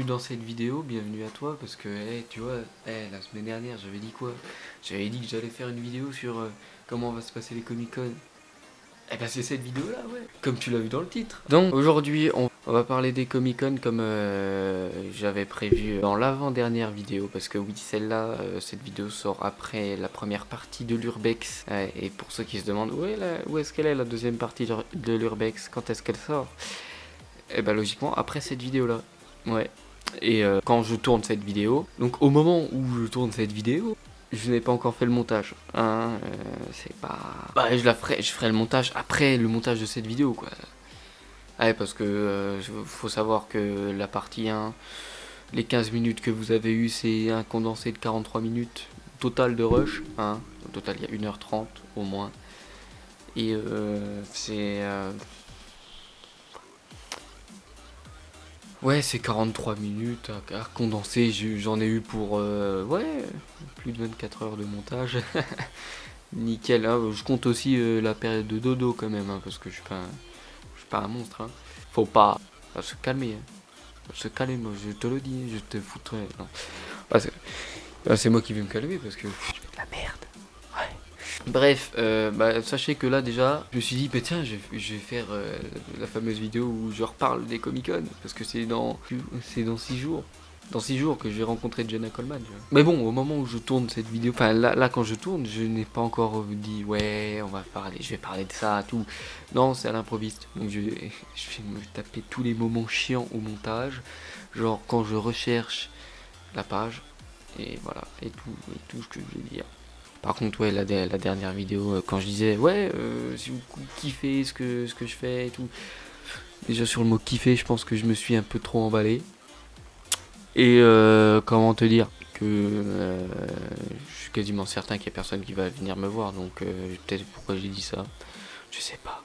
dans cette vidéo, bienvenue à toi, parce que tu vois, la semaine dernière j'avais dit quoi? J'avais dit que j'allais faire une vidéo sur comment va se passer les Comic-Con. Eh ben c'est cette vidéo là, ouais, comme tu l'as vu dans le titre. Donc aujourd'hui on va parler des Comic-Con comme j'avais prévu dans l'avant-dernière vidéo, parce que oui, celle-là, cette vidéo sort après la première partie de l'Urbex. Et pour ceux qui se demandent où est-ce qu'elle est la deuxième partie de l'Urbex, quand est-ce qu'elle sort? Et bah logiquement après cette vidéo là. Ouais. Et quand je tourne cette vidéo, donc au moment où je tourne cette vidéo, je n'ai pas encore fait le montage. Hein, c'est pas. Bah je ferai le montage après le montage de cette vidéo quoi. Ouais, parce que faut savoir que la partie 1, les 15 minutes que vous avez eu, c'est un condensé de 43 minutes total de rush. Hein. Au total il y a 1h30 au moins. Et c'est. Ouais, c'est 43 minutes à condenser, j'en ai eu pour ouais, plus de 24 heures de montage. Nickel, hein. Je compte aussi la période de dodo quand même, hein, parce que je suis pas un monstre. Hein. Faut pas se calmer. Hein. Se calmer, moi je te le dis, je te foutrai. Non. C'est moi qui vais me calmer parce que je fais de la merde. Bref, sachez que là déjà, je me suis dit, bah tiens, je vais faire la fameuse vidéo où je reparle des Comic-Con, parce que c'est dans 6 jours. Dans 6 jours que je vais rencontrer Jenna Coleman. Tu vois. Mais bon, au moment où je tourne cette vidéo, enfin là quand je tourne, je n'ai pas encore dit, ouais, je vais parler de ça, tout. Non, c'est à l'improviste. Donc je vais me taper tous les moments chiants au montage, genre quand je recherche la page, et voilà, et tout ce que je vais dire. Par contre, ouais, la dernière vidéo, quand je disais, ouais, si vous kiffez ce que je fais et tout. Déjà sur le mot kiffer, je pense que je me suis un peu trop emballé. Et comment te dire que je suis quasiment certain qu'il y a personne qui va venir me voir. Donc peut-être pourquoi j'ai dit ça. Je sais pas.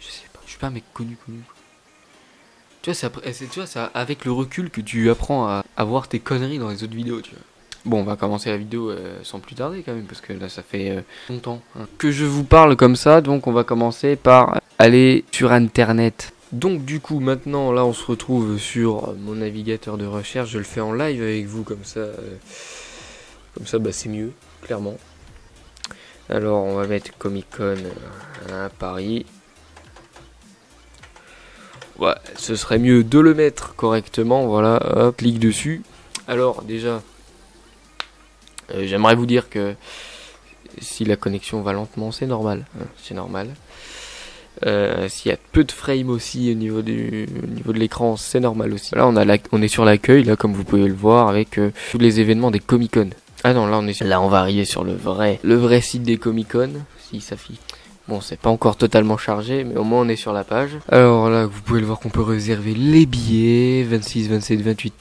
Je suis pas un mec connu. Tu vois, c'est avec le recul que tu apprends à voir tes conneries dans les autres vidéos, tu vois. Bon, on va commencer la vidéo sans plus tarder quand même, parce que là ça fait longtemps que je vous parle comme ça, donc on va commencer par aller sur internet. Donc du coup maintenant là on se retrouve sur mon navigateur de recherche, je le fais en live avec vous comme ça bah, c'est mieux, clairement. Alors on va mettre Comic-Con à Paris. Ouais, ce serait mieux de le mettre correctement, voilà, hop, clique dessus. Alors déjà... j'aimerais vous dire que si la connexion va lentement, c'est normal. Hein, c'est normal. S'il y a peu de frames aussi au niveau de l'écran, c'est normal aussi. Là, on est sur l'accueil, là, comme vous pouvez le voir, avec tous les événements des Comic-Con. Ah non, là, on va arriver sur le vrai site des Comic-Con, si ça fit. Bon, c'est pas encore totalement chargé, mais au moins on est sur la page. Alors là, vous pouvez le voir qu'on peut réserver les billets 26, 27, 28.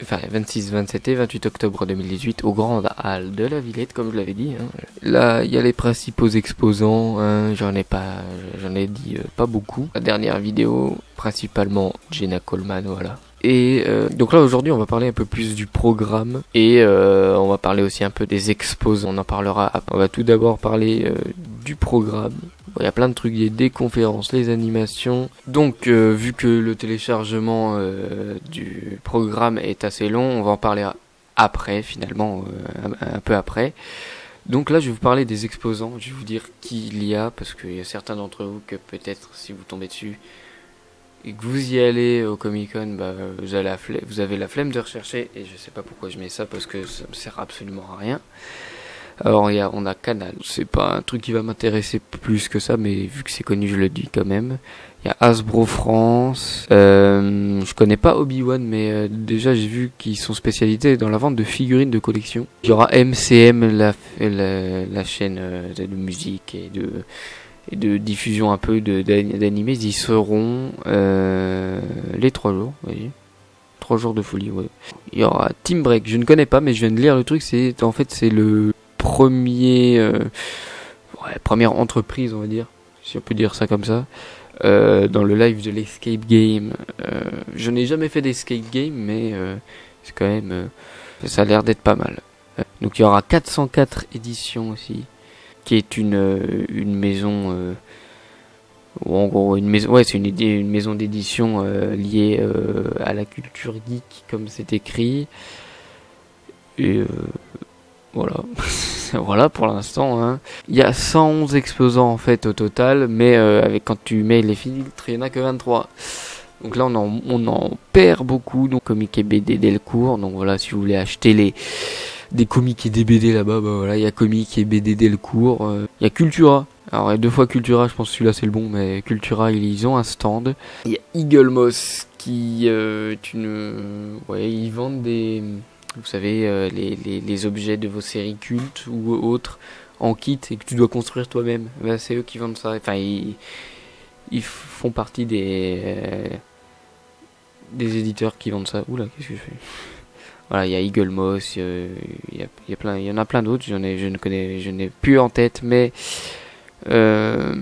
Enfin, 26, 27 et 28 octobre 2018 au Grand Hall de la Villette, comme je l'avais dit. Hein. Là, il y a les principaux exposants. Hein, j'en ai dit pas beaucoup. La dernière vidéo, principalement Jenna Coleman, voilà. Et donc là, aujourd'hui, on va parler un peu plus du programme. Et on va parler aussi un peu des exposants. On en parlera après. On va tout d'abord parler du programme. Il y a plein de trucs, des conférences, les animations. Donc, vu que le téléchargement du programme est assez long, on va en parler après, finalement, un peu après. Donc là, je vais vous parler des exposants. Je vais vous dire qui il y a, parce qu'il y a certains d'entre vous que peut-être, si vous tombez dessus, et que vous y allez au Comic-Con, bah, vous avez la flemme de rechercher. Et je sais pas pourquoi je mets ça, parce que ça me sert absolument à rien. Alors on a Canal, c'est pas un truc qui va m'intéresser plus que ça, mais vu que c'est connu je le dis quand même. Il y a Hasbro France, je connais pas Obi-Wan, mais déjà j'ai vu qu'ils sont spécialisés dans la vente de figurines de collection. Il y aura MCM, la chaîne de musique et de diffusion un peu d'animés, ils seront les 3 jours, vous voyez. 3 jours de folie, ouais. Il y aura Team Break, je ne connais pas, mais je viens de lire le truc, c'est le première entreprise, on va dire, si on peut dire ça comme ça, dans le live de l'Escape Game. Je n'ai jamais fait d'Escape Game, mais c'est quand même, ça a l'air d'être pas mal. Donc il y aura 404 éditions aussi, qui est une maison Ou en gros, une maison, ouais, c'est une maison d'édition liée à la culture geek, comme c'est écrit. Et voilà, voilà pour l'instant. Hein. Il y a 111 exposants en fait au total, mais avec quand tu mets les filtres, il n'y en a que 23. Donc là, on en perd beaucoup. Donc comics et BD Delcourt. Donc voilà, si vous voulez acheter des comics et des BD là-bas, bah voilà, il y a comics et BD Delcourt. Il y a Cultura. Alors, il y a 2 fois Cultura, je pense que celui-là c'est le bon, mais Cultura, ils ont un stand. Il y a Eagle Moss qui, ouais, ils vendent des, vous savez, les objets de vos séries cultes ou autres en kit et que tu dois construire toi-même. Ben, c'est eux qui vendent ça. Enfin, ils font partie des éditeurs qui vendent ça. Oula, qu'est-ce que je fais? Voilà, il y a Eagle Moss, il y en a plein d'autres. Je n'ai plus en tête, mais ça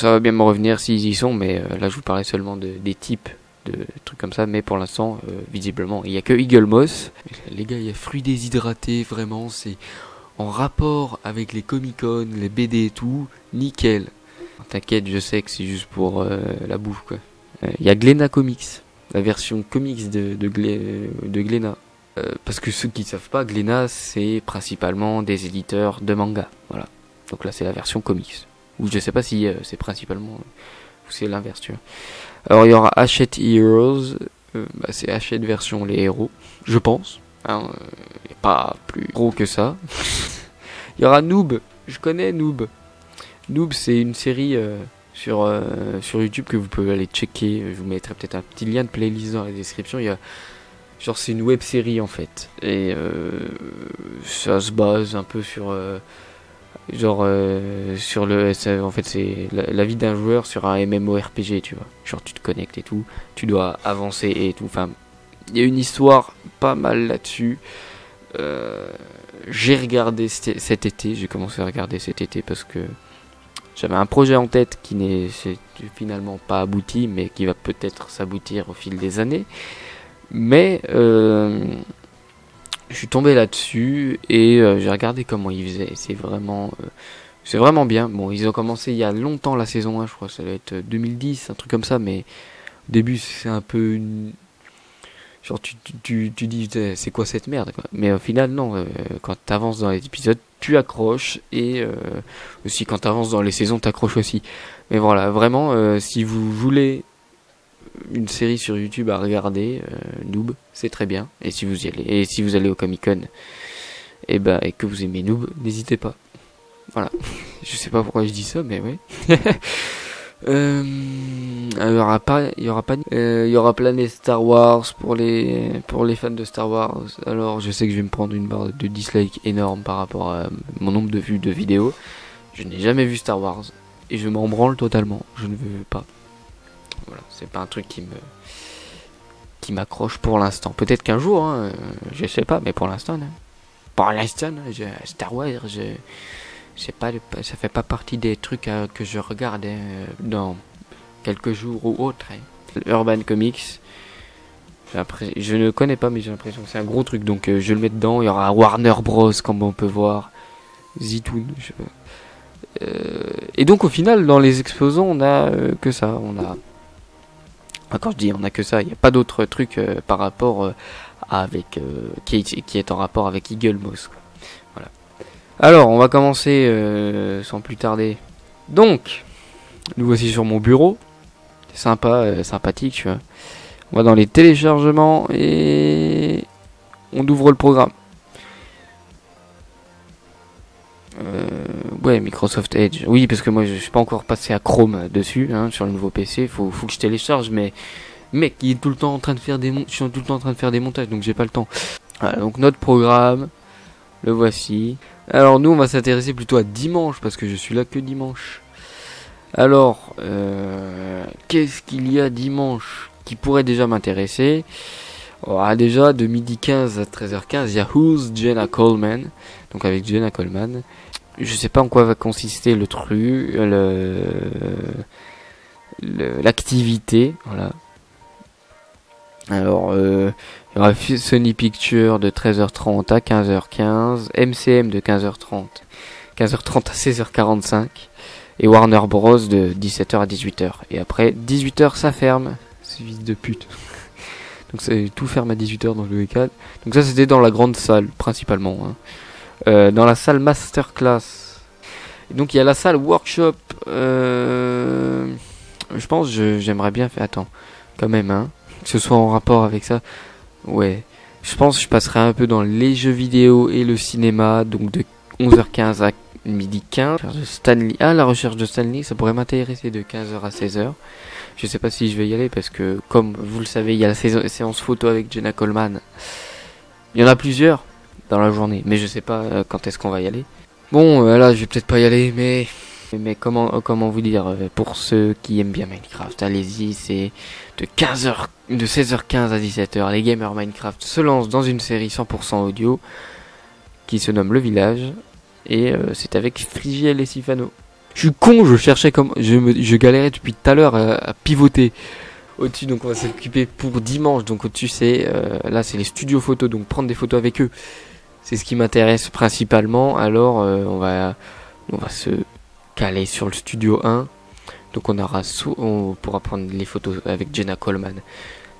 va bien me revenir s'ils y sont, mais là je vous parlais seulement des types de trucs comme ça, mais pour l'instant visiblement il n'y a que Eagle Moss. Les gars, il y a fruits déshydratés, vraiment c'est en rapport avec les Comic-Con, les BD et tout, nickel. T'inquiète, je sais que c'est juste pour la bouffe quoi. Il y a Glénat Comics, la version comics de Glénat. Parce que ceux qui ne savent pas, Glénat c'est principalement des éditeurs de manga, voilà. Donc là c'est la version comics. Ou je sais pas si c'est principalement ou c'est l'inverse, tu vois. Alors il y aura Hachette Heroes, c'est Hachette version les héros, je pense. Hein, pas plus gros que ça. Il y aura Noob, je connais Noob. Noob c'est une série sur YouTube que vous pouvez aller checker. Je vous mettrai peut-être un petit lien de playlist dans la description. Il y a genre c'est une web série en fait. Et ça se base un peu sur sur en fait c'est la vie d'un joueur sur un MMORPG, tu vois. Genre tu te connectes et tout, tu dois avancer et tout. Enfin, il y a une histoire pas mal là-dessus. J'ai regardé cet été, j'ai commencé à regarder cet été parce que j'avais un projet en tête qui n'est finalement pas abouti, mais qui va peut-être s'aboutir au fil des années. Mais je suis tombé là-dessus et j'ai regardé comment ils faisaient. C'est vraiment bien. Bon, ils ont commencé il y a longtemps la saison 1, je crois que ça doit être 2010, un truc comme ça, mais au début c'est un peu genre tu dis c'est quoi cette merde quoi. Mais au final non, quand t'avances dans les épisodes tu accroches et aussi quand t'avances dans les saisons t'accroches aussi. Mais voilà, vraiment si vous voulez une série sur YouTube à regarder, Noob, c'est très bien. Et si vous y allez, et si vous allez au Comic-Con, et que vous aimez Noob, n'hésitez pas. Voilà. Je sais pas pourquoi je dis ça, mais ouais. Il y aura Planète Star Wars pour les fans de Star Wars. Alors, je sais que je vais me prendre une barre de dislike énorme par rapport à mon nombre de vues de vidéos. Je n'ai jamais vu Star Wars et je m'en branle totalement. Je ne veux pas. Voilà, c'est pas un truc qui m'accroche pour l'instant. Peut-être qu'un jour, hein, je sais pas, mais pour l'instant, non. Pour l'instant, Star Wars, ça fait pas partie des trucs que je regarde dans quelques jours ou autres. Hein. Urban Comics, je ne connais pas, mais j'ai l'impression que c'est un gros truc, donc je le mets dedans. Il y aura Warner Bros, comme on peut voir, Zitoon. Et donc au final, dans les exposants, on a que ça. Quand je dis on a que ça, il n'y a pas d'autres trucs par rapport avec qui est en rapport avec Eagle Moss. Quoi. Voilà. Alors, on va commencer sans plus tarder. Donc, nous voici sur mon bureau. C'est sympa, sympathique, tu vois. On va dans les téléchargements et on ouvre le programme. Ouais, Microsoft Edge. Oui, parce que moi je suis pas encore passé à Chrome dessus, hein, sur le nouveau PC. Faut que je télécharge, mais mec, il est tout le temps en train de faire je suis tout le temps en train de faire des montages, donc j'ai pas le temps. Voilà, donc notre programme, le voici. Alors nous, on va s'intéresser plutôt à dimanche parce que je suis là que dimanche. Alors, qu'est-ce qu'il y a dimanche qui pourrait déjà m'intéresser? Déjà de midi 15 à 13h15, il y a Who's Jenna Coleman, donc avec Jenna Coleman. Je sais pas en quoi va consister le truc, l'activité, voilà. Alors, il y aura Sony Pictures de 13h30 à 15h15, MCM de 15h30 à 16h45, Et Warner Bros de 17h à 18h. Et après 18h ça ferme. C'est fils de pute. Donc tout ferme à 18h dans le E4. Donc ça c'était dans la grande salle principalement. Hein. Dans la salle masterclass. Et donc il y a la salle workshop. Je pense j'aimerais bien faire. Attends. Quand même hein. Que ce soit en rapport avec ça. Ouais. Je pense que je passerai un peu dans les jeux vidéo et le cinéma. Donc de 11h15 à midi 15. Stanley. Ah, la recherche de Stanley, ça pourrait m'intéresser de 15h à 16h. Je sais pas si je vais y aller parce que, comme vous le savez, il y a la séance photo avec Jenna Coleman. Il y en a plusieurs dans la journée, mais je sais pas quand est-ce qu'on va y aller. Bon, là, je vais peut-être pas y aller, mais comment vous dire, pour ceux qui aiment bien Minecraft, allez-y, c'est de 16h15 à 17h. Les gamers Minecraft se lancent dans une série 100% audio qui se nomme Le Village. Et c'est avec Frigiel et Sifano. Je suis con, je cherchais comme je galérais depuis tout à l'heure à pivoter au-dessus. Donc on va s'occuper pour dimanche. Donc au-dessus c'est là c'est les studios photos. Donc prendre des photos avec eux, c'est ce qui m'intéresse principalement. Alors on va se caler sur le studio 1. Donc on pourra prendre les photos avec Jenna Coleman,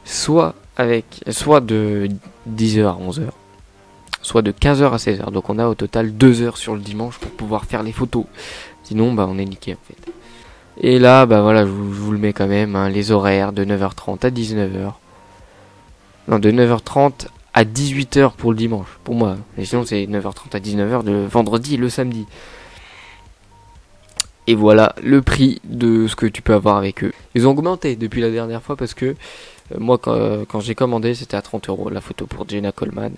soit de 10h à 11h. Soit de 15h à 16h. Donc on a au total 2 heures sur le dimanche pour pouvoir faire les photos. Sinon bah on est niqué en fait. Et là bah voilà je vous le mets quand même hein, les horaires de 9h30 à 19h. Non de 9h30 à 18h pour le dimanche. Pour moi. Et sinon c'est 9h30 à 19h le vendredi et le samedi. Et voilà le prix de ce que tu peux avoir avec eux. Ils ont augmenté depuis la dernière fois parce que moi quand j'ai commandé c'était à 30 € la photo pour Jenna Coleman.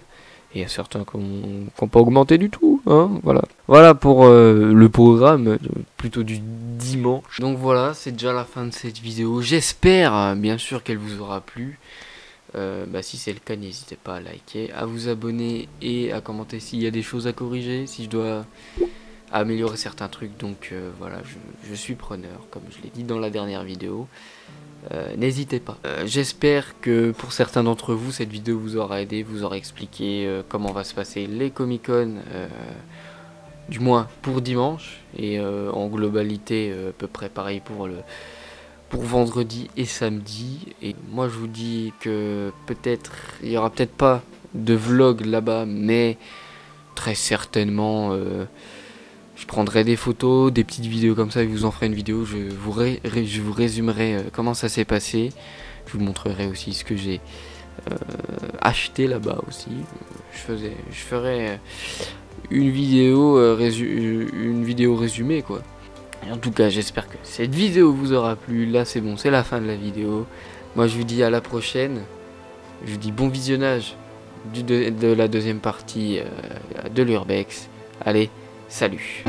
Et il y a certains qui n'ont pas augmenté du tout, hein, voilà. Voilà pour le programme, plutôt du dimanche. Donc voilà, c'est déjà la fin de cette vidéo. J'espère, bien sûr, qu'elle vous aura plu. Si c'est le cas, n'hésitez pas à liker, à vous abonner et à commenter s'il y a des choses à corriger, si je dois améliorer certains trucs. Donc voilà, je suis preneur, comme je l'ai dit dans la dernière vidéo. N'hésitez pas. J'espère que pour certains d'entre vous cette vidéo vous aura aidé, vous aura expliqué comment va se passer les Comic-Con, du moins pour dimanche, et en globalité à peu près pareil pour vendredi et samedi. Et moi je vous dis que peut-être il y aura peut-être pas de vlog là-bas, mais très certainement je prendrai des photos, des petites vidéos comme ça, et vous en ferai une vidéo. Je vous résumerai comment ça s'est passé. Je vous montrerai aussi ce que j'ai acheté là-bas aussi. Je ferai une vidéo résumée quoi. Et en tout cas, j'espère que cette vidéo vous aura plu. Là, c'est bon, c'est la fin de la vidéo. Moi, je vous dis à la prochaine. Je vous dis bon visionnage de la deuxième partie de l'Urbex. Allez. Salut.